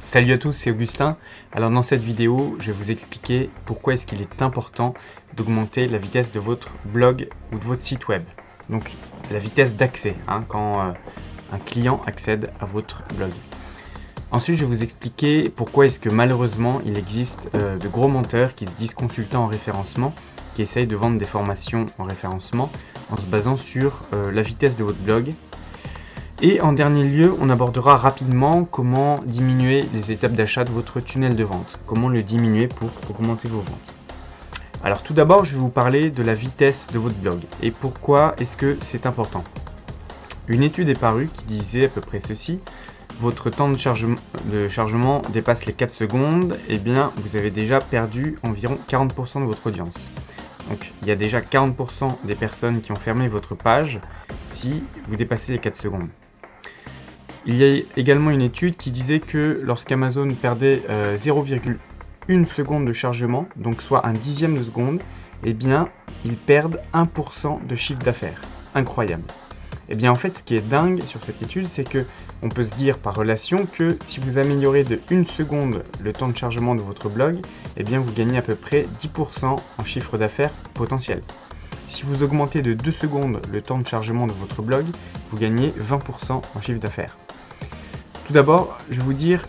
Salut à tous, c'est Augustin. Alors dans cette vidéo, je vais vous expliquer pourquoi est-ce qu'il est important d'augmenter la vitesse de votre blog ou de votre site web. Donc la vitesse d'accès, quand un client accède à votre blog. Ensuite, je vais vous expliquer pourquoi est-ce que malheureusement, il existe de gros menteurs qui se disent consultants en référencement, qui essayent de vendre des formations en référencement en se basant sur la vitesse de votre blog. Et en dernier lieu, on abordera rapidement comment diminuer les étapes d'achat de votre tunnel de vente. Comment le diminuer pour augmenter vos ventes. Alors tout d'abord, je vais vous parler de la vitesse de votre blog. Et pourquoi est-ce que c'est important? Une étude est parue qui disait à peu près ceci. Votre temps de chargement dépasse les 4 secondes, et bien vous avez déjà perdu environ 40% de votre audience. Donc il y a déjà 40% des personnes qui ont fermé votre page si vous dépassez les 4 secondes. Il y a également une étude qui disait que lorsqu'Amazon perdait 0,1 seconde de chargement, donc soit un dixième de seconde, eh bien, ils perdent 1% de chiffre d'affaires. Incroyable. Et bien en fait, ce qui est dingue sur cette étude, c'est que on peut se dire par relation que si vous améliorez de 1 seconde le temps de chargement de votre blog, eh bien vous gagnez à peu près 10% en chiffre d'affaires potentiel. Si vous augmentez de 2 secondes le temps de chargement de votre blog, vous gagnez 20% en chiffre d'affaires. Tout d'abord, je vais vous dire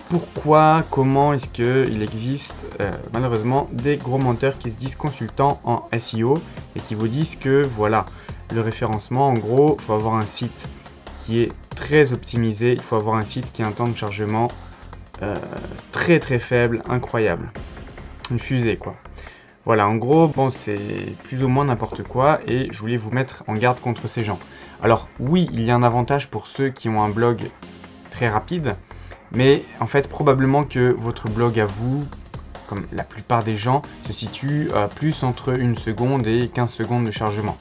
pourquoi, comment est-ce qu'il existe malheureusement des gros menteurs qui se disent consultants en SEO et qui vous disent que voilà, le référencement, en gros, il faut avoir un site qui est très optimisé, il faut avoir un site qui a un temps de chargement très très faible, incroyable. Une fusée quoi. Voilà, en gros, bon, c'est plus ou moins n'importe quoi et je voulais vous mettre en garde contre ces gens. Alors oui, il y a un avantage pour ceux qui ont un blog très rapide, mais en fait, probablement que votre blog à vous, comme la plupart des gens, se situe à plus entre 1 seconde et 15 secondes de chargement.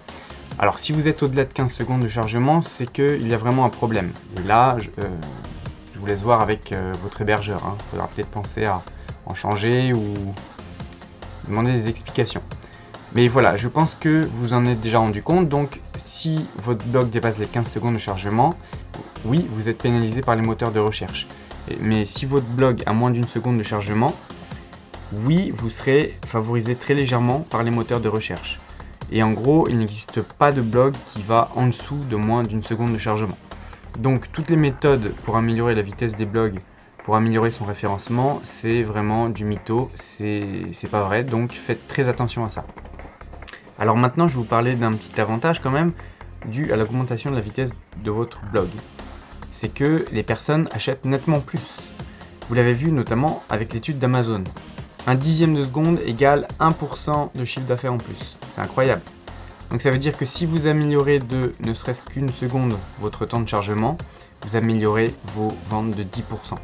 Alors si vous êtes au-delà de 15 secondes de chargement, c'est qu'il y a vraiment un problème. Et là, je vous laisse voir avec votre hébergeur. Il faudra peut-être penser à en changer ou demander des explications. Mais voilà, je pense que vous en êtes déjà rendu compte. Donc si votre blog dépasse les 15 secondes de chargement, oui, vous êtes pénalisé par les moteurs de recherche. Mais si votre blog a moins d'1 seconde de chargement, oui, vous serez favorisé très légèrement par les moteurs de recherche. Et en gros, il n'existe pas de blog qui va en dessous de moins d'1 seconde de chargement. Donc toutes les méthodes pour améliorer la vitesse des blogs, pour améliorer son référencement, c'est vraiment du mytho, c'est pas vrai, donc faites très attention à ça. Alors maintenant, je vais vous parler d'un petit avantage quand même, dû à l'augmentation de la vitesse de votre blog. C'est que les personnes achètent nettement plus. Vous l'avez vu notamment avec l'étude d'Amazon. Un dixième de seconde égale 1% de chiffre d'affaires en plus. C'est incroyable. Donc ça veut dire que si vous améliorez de ne serait-ce qu'une seconde votre temps de chargement, vous améliorez vos ventes de 10%.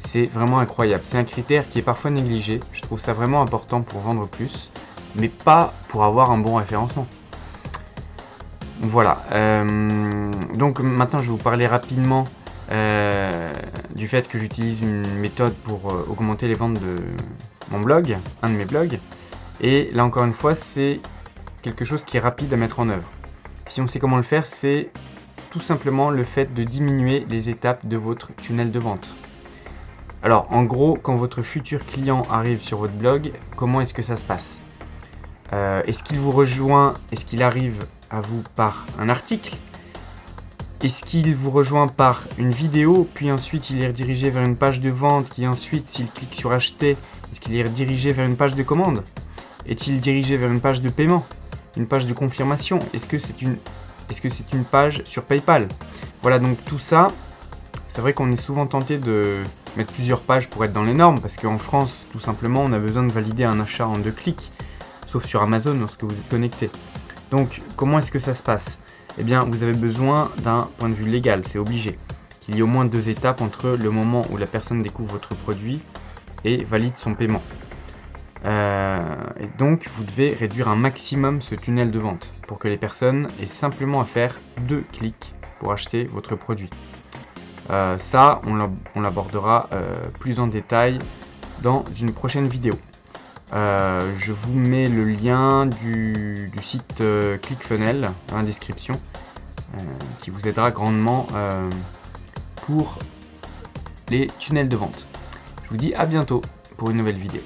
C'est vraiment incroyable. C'est un critère qui est parfois négligé. Je trouve ça vraiment important pour vendre plus, mais pas pour avoir un bon référencement. Voilà. Donc maintenant, je vais vous parler rapidement du fait que j'utilise une méthode pour augmenter les ventes de mon blog, un de mes blogs. Et là, encore une fois, c'est quelque chose qui est rapide à mettre en œuvre. Si on sait comment le faire, c'est tout simplement le fait de diminuer les étapes de votre tunnel de vente. Alors, en gros, quand votre futur client arrive sur votre blog, comment est-ce que ça se passe? Est-ce qu'il vous rejoint? Est-ce qu'il arrive à vous par un article? Est-ce qu'il vous rejoint par une vidéo, puis ensuite il est redirigé vers une page de vente, qui ensuite, s'il clique sur acheter, est-ce qu'il est redirigé vers une page de commande? Est-il dirigé vers une page de paiement? Une page de confirmation? Est-ce que c'est une page sur PayPal? Voilà, donc tout ça, c'est vrai qu'on est souvent tenté de mettre plusieurs pages pour être dans les normes, parce qu'en France, tout simplement, on a besoin de valider un achat en 2 clics, sauf sur Amazon lorsque vous êtes connecté. Donc, comment est-ce que ça se passe? Eh bien, vous avez besoin d'un point de vue légal, c'est obligé, qu'il y ait au moins 2 étapes entre le moment où la personne découvre votre produit et valide son paiement. Et donc, vous devez réduire un maximum ce tunnel de vente pour que les personnes aient simplement à faire 2 clics pour acheter votre produit. Ça, on l'abordera plus en détail dans une prochaine vidéo. Je vous mets le lien du site ClickFunnels dans la description qui vous aidera grandement pour les tunnels de vente. Je vous dis à bientôt pour une nouvelle vidéo.